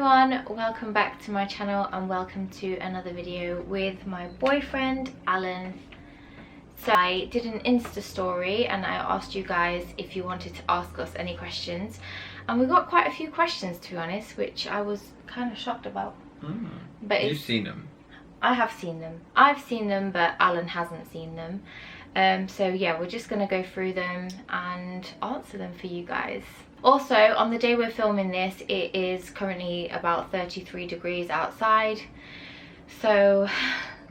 everyone, welcome back to my channel and welcome to another video with my boyfriend Alan. So I did an Insta story and I asked you guys if you wanted to ask us any questions, and we got quite a few questions, to be honest, which I was kind of shocked about. But you've seen them? I have seen them. I've seen them, but Alan hasn't seen them. So yeah, we're just gonna go through them and answer them for you guys. Also, on the day we're filming this, it is currently about 33 degrees outside, so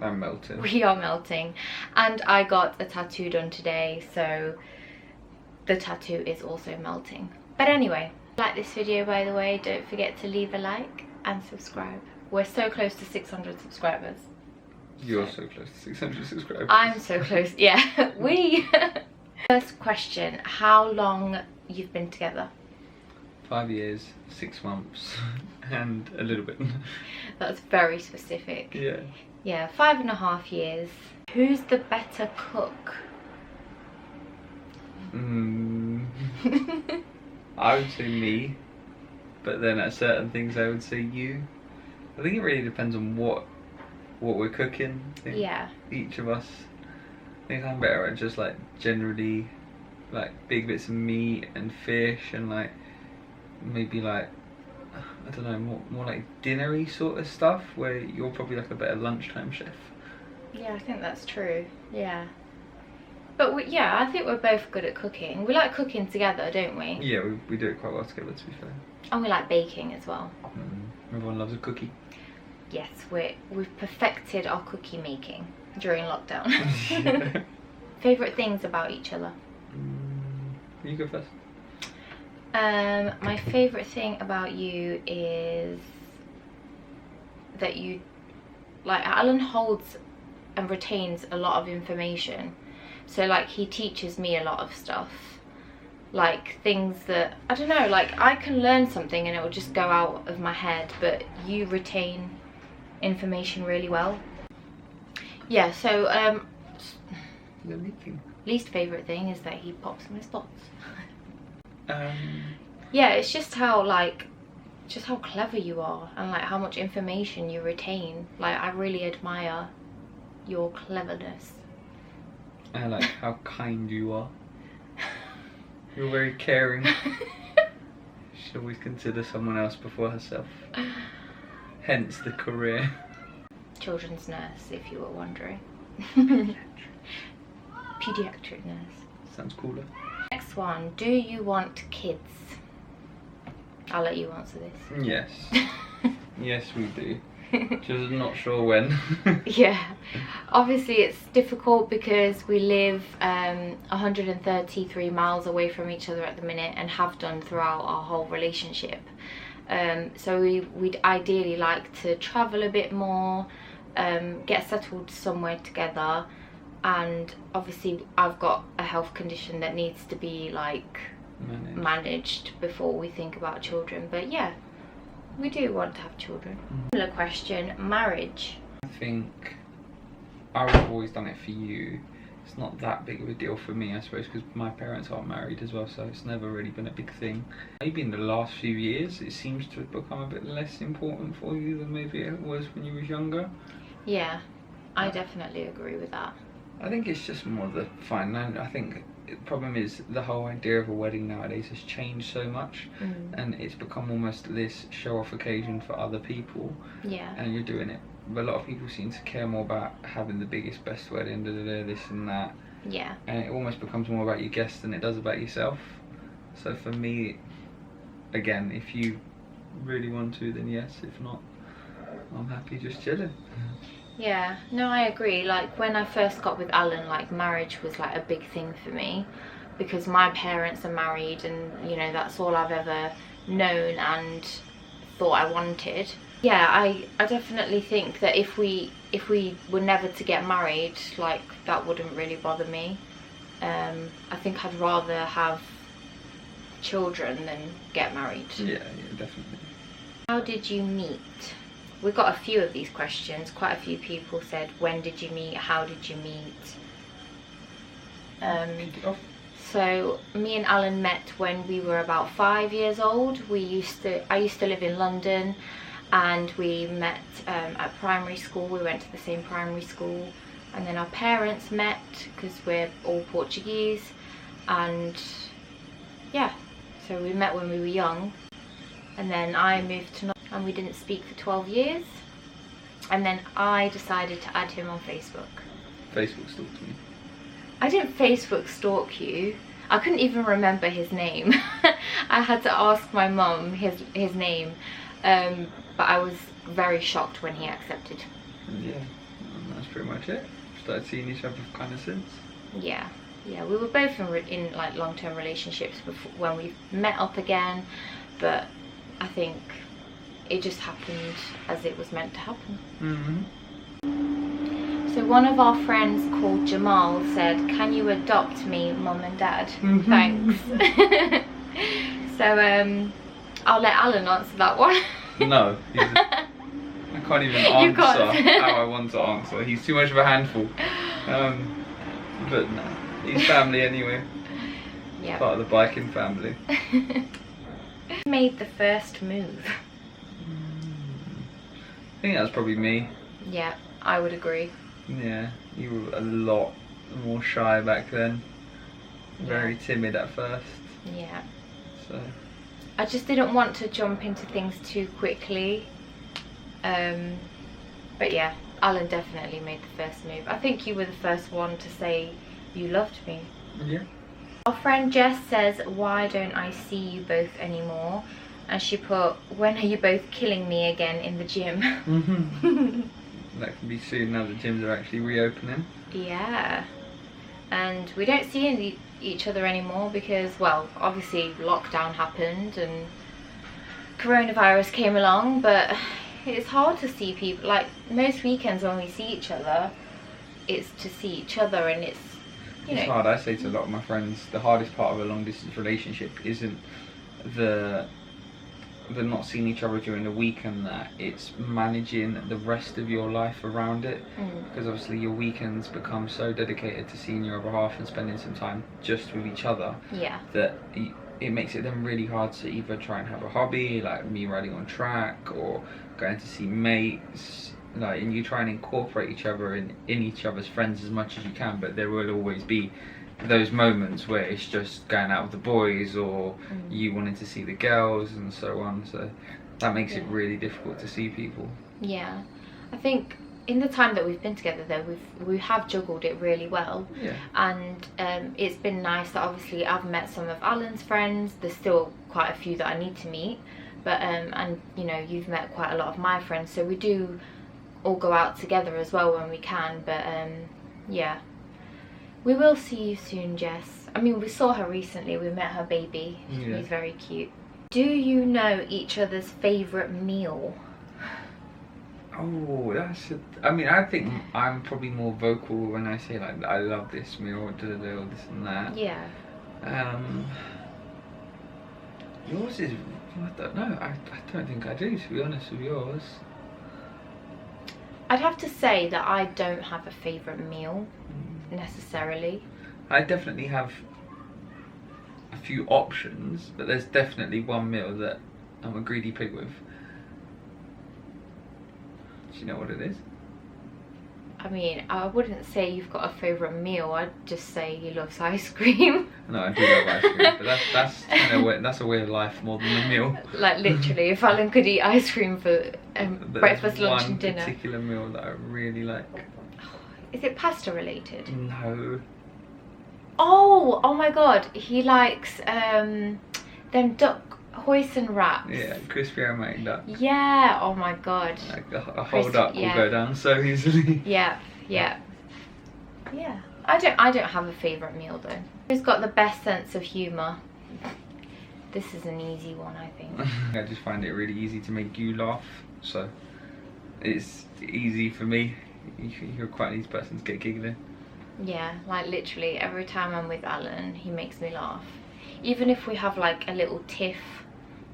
I'm melting. We are melting. And I got a tattoo done today, so the tattoo is also melting. But anyway, like this video, by the way, don't forget to leave a like and subscribe. We're so close to 600 subscribers. You're so close to 600 subscribers. I'm so close, yeah. First question, how long you've been together? 5 years, 6 months, and a little bit. That's very specific. Yeah. Yeah, 5.5 years. Who's the better cook? I would say me, but then at certain things I would say you. I think it really depends on what we're cooking. I think yeah. Each of us. I think I'm better at just like generally like big bits of meat and fish and like maybe like, I don't know, more like dinnery sort of stuff, where you're probably like a better lunchtime chef. Yeah, I think that's true. Yeah. But I think we're both good at cooking. We like cooking together, don't we? Yeah, we do it quite well together, to be fair. And we like baking as well. Everyone loves a cookie. Yes, we've perfected our cookie making during lockdown. Yeah. Favourite things about each other? You go first. My favourite thing about you is that you, like, Alan holds and retains a lot of information. So like he teaches me a lot of stuff, like things that, I don't know, like I can learn something and it will just go out of my head, but you retain information really well. Yeah, so least favourite thing is that he pops my spots. Yeah, it's just how clever you are and like how much information you retain. Like I really admire your cleverness. I like how kind you are. You're very caring. She always considers someone else before herself. Hence the career. Children's nurse, if you were wondering. Pediatric nurse. Sounds cooler. Next one, do you want kids? I'll let you answer this. Yes. Yes, we do. Just not sure when. Yeah. Obviously it's difficult because we live 133 miles away from each other at the minute and have done throughout our whole relationship. So we'd ideally like to travel a bit more, get settled somewhere together, and obviously I've got a health condition that needs to be like managed before we think about children. But yeah, we do want to have children. Similar question, marriage. I think I would have always done it for you. It's not that big of a deal for me, I suppose, because my parents aren't married as well, so it's never really been a big thing. Maybe in the last few years it seems to have become a bit less important for you than maybe it was when you was younger. Yeah, I definitely agree with that. I think it's just more the fun. I think the problem is the whole idea of a wedding nowadays has changed so much, and it's become almost this show-off occasion for other people. Yeah. And you're doing it. But a lot of people seem to care more about having the biggest, best wedding, this and that. Yeah. And it almost becomes more about your guests than it does about yourself. So for me, again, if you really want to, then yes. If not, I'm happy just chilling. Yeah, no, I agree. Like when I first got with Alan, like marriage was like a big thing for me because my parents are married and you know that's all I've ever known and thought I wanted. Yeah, I definitely think that if we were never to get married, like that wouldn't really bother me. I think I'd rather have children than get married. Yeah, definitely. How did you meet? We got a few of these questions. Quite a few people said, when did you meet? How did you meet? So me and Alan met when we were about 5 years old. I used to live in London, and we met at primary school. We went to the same primary school, and then our parents met because we're all Portuguese, and yeah, so we met when we were young, and then I moved to North, and we didn't speak for 12 years, and then I decided to add him on Facebook. Facebook stalked me. I didn't Facebook stalk you. I couldn't even remember his name. I had to ask my mum his name, but I was very shocked when he accepted. Yeah, and that's pretty much it. Started seeing each other kind of since. Yeah, we were both in like long-term relationships before, when we met up again, but I think it just happened as it was meant to happen. So one of our friends called Jamal said, "Can you adopt me, Mum and Dad? Thanks." So I'll let Alan answer that one. No, I can't even answer how I want to answer. He's too much of a handful. But no, he's family anyway. Yeah. Part of the biking family. Who made the first move? I think that was probably me. Yeah, I would agree. Yeah, you were a lot more shy back then. Very timid at first. Yeah. So I just didn't want to jump into things too quickly. But yeah, Alan definitely made the first move. I think you were the first one to say you loved me. yeah. Our friend Jess says, "Why don't I see you both anymore?" And she put, "When are you both killing me again in the gym?" That can be soon now the gyms are actually reopening. Yeah. And we don't see each other anymore because, well, obviously lockdown happened and coronavirus came along, but it's hard to see people. Like, most weekends when we see each other, it's to see each other, and it's, you know. It's hard. I say to a lot of my friends, the hardest part of a long distance relationship isn't the not seeing each other during the week and that, it's managing the rest of your life around it, because obviously your weekends become so dedicated to seeing your other half and spending some time just with each other, that it makes it then really hard to either try and have a hobby like me riding on track or going to see mates, like, and you try and incorporate each other in each other's friends as much as you can, but there will always be those moments where it's just going out with the boys or you wanting to see the girls and so on, so that makes it really difficult to see people. Yeah, I think in the time that we've been together though, we have juggled it really well. And it's been nice that obviously I've met some of Alan's friends. There's still quite a few that I need to meet, but and you know, you've met quite a lot of my friends, so we do all go out together as well when we can. But yeah, we will see you soon, Jess. I mean, we saw her recently. We met her baby. He's very cute. Do you know each other's favourite meal? Oh, I mean, I think I'm probably more vocal when I say, like, I love this meal or this and that. Yeah. Yours is, I don't know. I don't think I do, to be honest with yours. I'd have to say that I don't have a favourite meal necessarily. I definitely have a few options, but there's definitely one meal that I'm a greedy pig with. Do you know what it is? I mean, I wouldn't say you've got a favourite meal. I'd just say he loves ice cream. No, I do love ice cream, but that's a way of life more than a meal. Like, literally, if Alan could eat ice cream for breakfast, lunch and dinner. One particular meal that I really like. Is it pasta related? No. Oh my god, he likes them duck hoisin wraps. Yeah, crispy aromatic duck. Yeah, oh my god. Like a whole duck will go down so easily. Yeah. I don't have a favourite meal though. Who's got the best sense of humour? This is an easy one, I think. I just find it really easy to make you laugh, so it's easy for me. You're quite an easy person to get giggling. Yeah, like literally every time I'm with Alan, he makes me laugh. Even if we have like a little tiff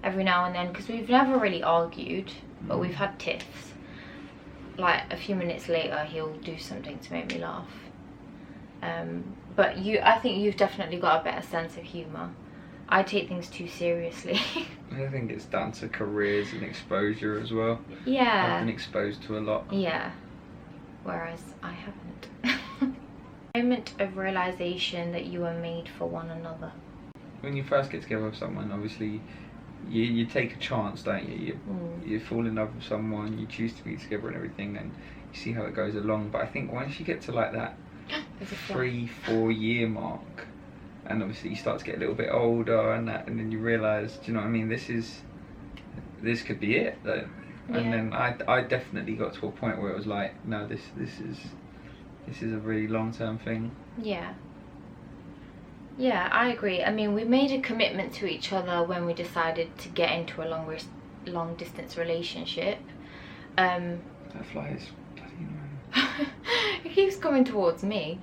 every now and then, because we've never really argued, but we've had tiffs. Like a few minutes later, he'll do something to make me laugh. But I think you've definitely got a better sense of humour. I take things too seriously. I think it's down to careers and exposure as well. Yeah. I've been exposed to a lot. Yeah. Whereas I haven't. Moment of realisation that you are made for one another. When you first get together with someone, obviously, you take a chance, don't you? You fall in love with someone, you choose to be together and everything, and you see how it goes along. But I think once you get to like that 3-4 year mark, and obviously you start to get a little bit older and that, and then you realise, do you know what I mean, this could be it though. And then I definitely got to a point where it was like, no, this is a really long-term thing. Yeah, I agree. I mean, we made a commitment to each other when we decided to get into a long distance relationship. That fly is bloody annoying. It keeps coming towards me.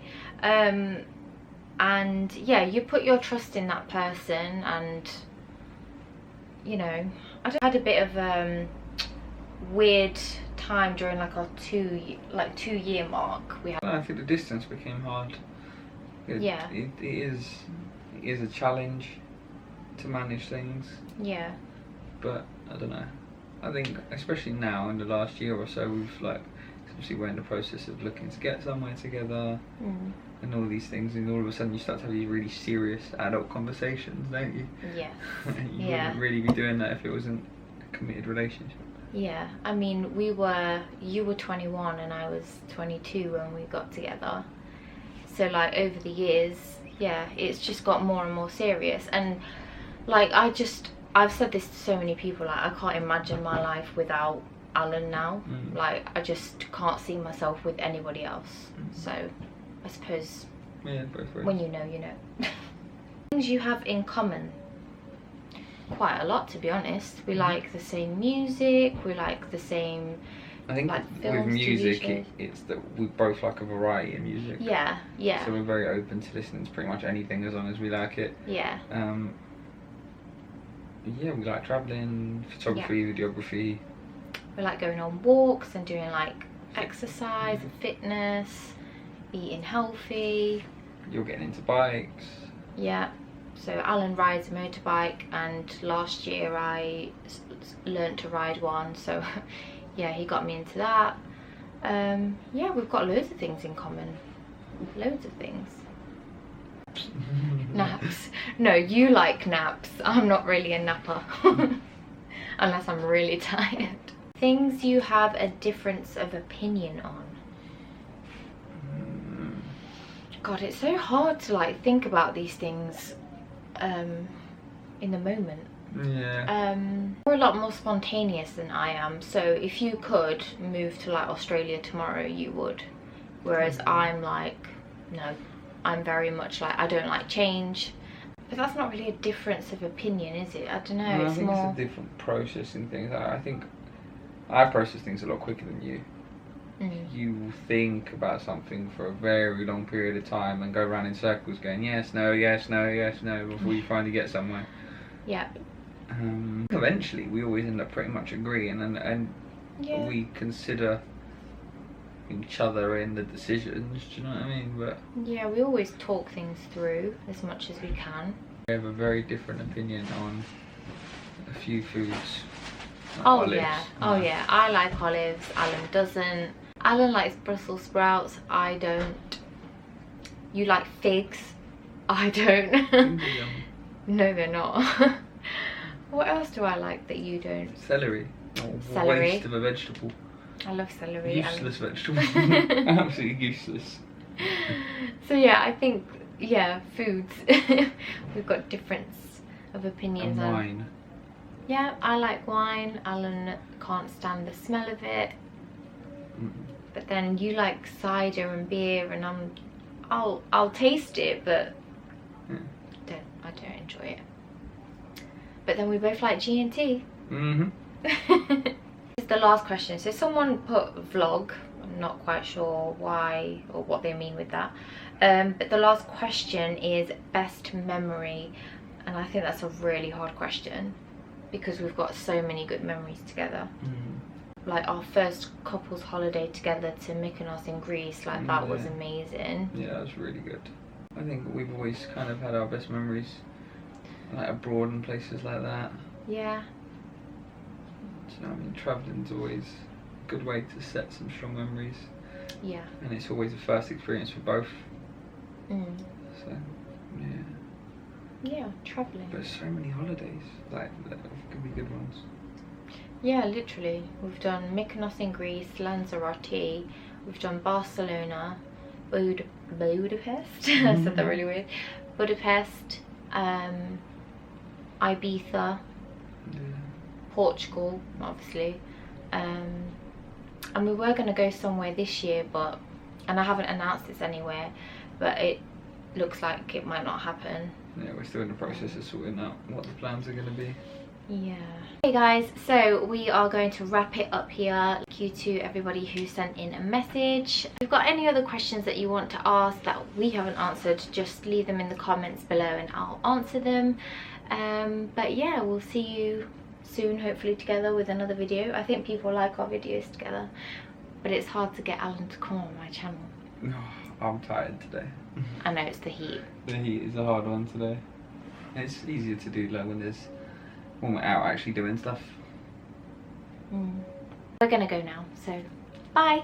And yeah, you put your trust in that person, and you know, I had a bit of weird time during like our 2 year mark. I think the distance became hard. It is a challenge to manage things. Yeah. But I don't know. I think especially now in the last year or so, we've obviously we're in the process of looking to get somewhere together. And all these things, and all of a sudden you start to have these really serious adult conversations, don't you? Yeah. You wouldn't really be doing that if it wasn't a committed relationship. Yeah, I mean, you were 21 and I was 22 when we got together. So like over the years, yeah, it's just got more and more serious. And like I've said this to so many people, like I can't imagine my life without Alan now. Like I just can't see myself with anybody else. So I suppose when you know, you know. Things you have in common. Quite a lot, to be honest. We like the same music, we like the same, I think like, with films, music it's that we both like a variety of music. Yeah. So we're very open to listening to pretty much anything as long as we like it. Yeah. Yeah, we like travelling, photography, videography. We like going on walks and doing like exercise and fitness, eating healthy. You're getting into bikes. Yeah. So Alan rides a motorbike, and last year I learnt to ride one, so yeah, he got me into that. Yeah, we've got loads of things in common. Loads of things. Naps. No, you like naps. I'm not really a napper. Unless I'm really tired. Things you have a difference of opinion on. God, it's so hard to like think about these things in the moment. Yeah. You're a lot more spontaneous than I am, so if you could move to like Australia tomorrow, you would. Whereas I'm like, no, I'm very much like, I don't like change. But that's not really a difference of opinion, is it? I don't know. No, it's I think more. it's a different processing things. I think I process things a lot quicker than you. You will think about something for a very long period of time and go around in circles going yes, no, yes, no, yes, no before you finally get somewhere. Yeah. Eventually we always end up pretty much agreeing, and Yeah. we consider each other in the decisions, do you know what I mean? But Yeah, we always talk things through as much as we can. we have a very different opinion on a few foods. Like Oh olives. yeah, oh yeah, I like olives, Alan doesn't. Alan likes Brussels sprouts, I don't. You like figs, I don't. Yum. No, they're not. What else do I like that you don't? Celery. Celery. Waste of a vegetable. I love celery. Useless vegetable. Absolutely useless. So yeah, I think, yeah, foods. We've got difference of opinions And on. wine. Yeah, I like wine. Alan can't stand the smell of it. But then you like cider and beer, and I'll taste it, but I don't enjoy it. But then we both like G&T. This is the last question. So someone put vlog. I'm not quite sure why or what they mean with that. But the last question is best memory, and I think that's a really hard question because we've got so many good memories together. like our first couples holiday together to Mykonos in Greece. Like that was amazing. Yeah, that was really good. I think we've always kind of had our best memories like abroad and places like that. Yeah. Do you know what I mean? Travelling's always a good way to set some strong memories. Yeah. And it's always a first experience for both. So, yeah. Yeah, travelling. But so many holidays, like, that could be good ones. Yeah, literally. We've done Mykonos in Greece, Lanzarote, we've done Barcelona, Budapest, I said that really weird, Budapest, Ibiza, Portugal, obviously, and we were going to go somewhere this year, but, and I haven't announced this anywhere, but it looks like it might not happen. Yeah, we're still in the process of sorting out what the plans are going to be. Yeah. Hey guys, so we are going to wrap it up here. Thank you to everybody who sent in a message. If you've got any other questions that you want to ask that we haven't answered, just leave them in the comments below and I'll answer them. But yeah, we'll see you soon, hopefully together with another video. I think people like our videos together, but it's hard to get Alan to come on my channel. I'm tired today. I know, it's the heat. The heat is a hard one today. It's easier to do like when we're out actually doing stuff. We're gonna go now, so bye.